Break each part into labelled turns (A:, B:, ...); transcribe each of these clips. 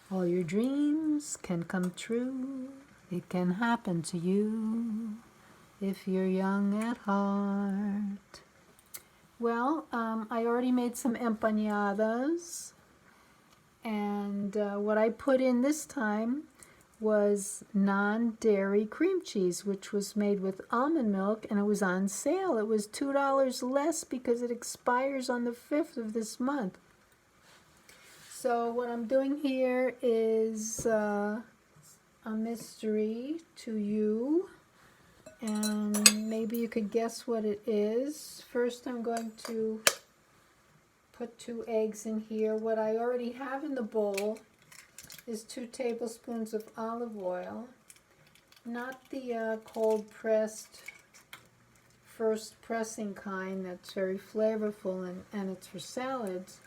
A: All your dreams can come true. It can happen to you if you're young at heart. Well, I already made some empanadas, and what I put in this time was non-dairy cream cheese, which was made with almond milk, and it was on sale. It was $2 less because it expires on the 5th of this month. So what I'm doing here is a mystery to you, and maybe you could guess what it is. First, I'm going to put 2 eggs in here. What I already have in the bowl is 2 tablespoons of olive oil, not the cold pressed first pressing kind that's very flavorful and it's for salads,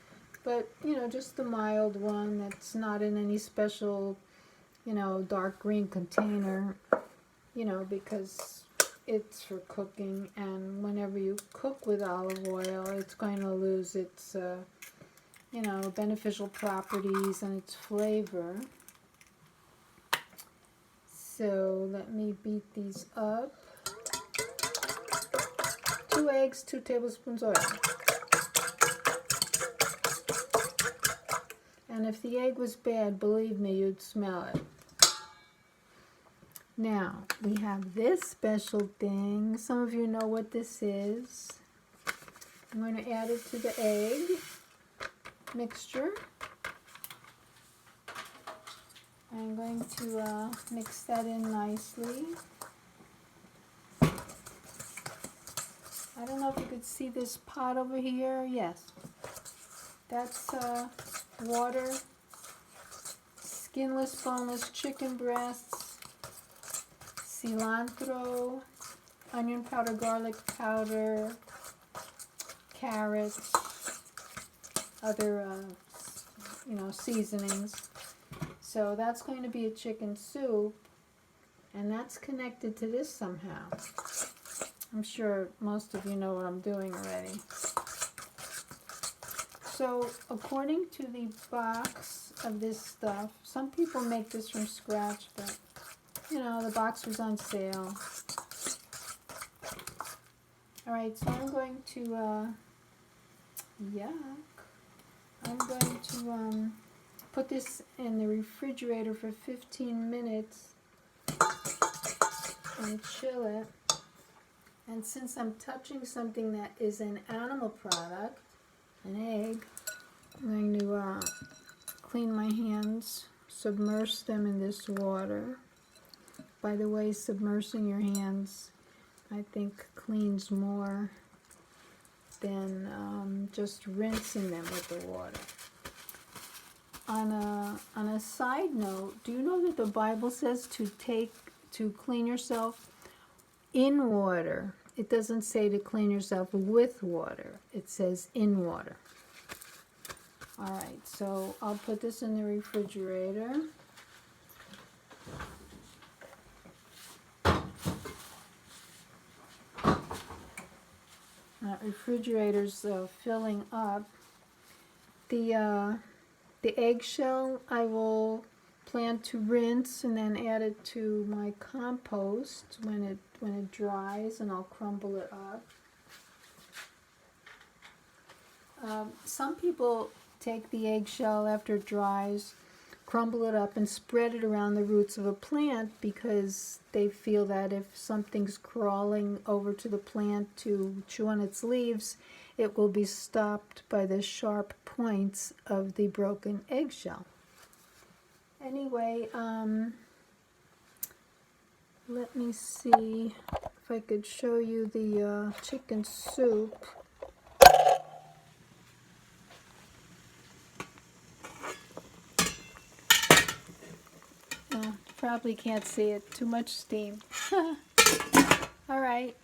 A: but you know, just the mild one that's not in any special, you know, dark green container, you know, because it's for cooking, and whenever you cook with olive oil, it's going to lose its you know, beneficial properties and its flavor. So let me beat these up. 2 eggs, 2 tablespoons oil. And if the egg was bad, believe me, you'd smell it. Now, we have this special thing. Some of you know what this is. I'm going to add it to the egg mixture. I'm going to mix that in nicely. I don't know if you could see this pot over here. Yes. That's water, skinless, boneless chicken breasts, cilantro, onion powder, garlic powder, carrots, other you know, seasonings. So that's going to be a chicken soup, and that's connected to this somehow. I'm sure most of you know what I'm doing already. So according to the box of this stuff, some people make this from scratch, but you know, the box was on sale. Alright, so I'm going to I'm going to put this in the refrigerator for 15 minutes and chill it. And since I'm touching something that is an animal product, an egg, I'm going to clean my hands, submerge them in this water. By the way, submersing your hands, I think, cleans more than just rinsing them with the water. On a side note, do you know that the Bible says to clean yourself in water? It doesn't say to clean yourself with water. It says in water. All right, so I'll put this in the refrigerator. Refrigerator's filling up. The eggshell I will plan to rinse and then add it to my compost when it dries, and I'll crumble it up. Some people take the eggshell after it dries, crumble it up, and spread it around the roots of a plant because they feel that if something's crawling over to the plant to chew on its leaves, it will be stopped by the sharp points of the broken eggshell. Anyway, let me see if I could show you the chicken soup. Oh, probably can't see it, too much steam. Alright,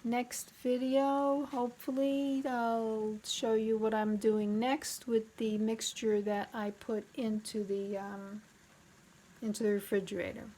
A: next video, hopefully I'll show you what I'm doing next with the mixture that I put into the refrigerator.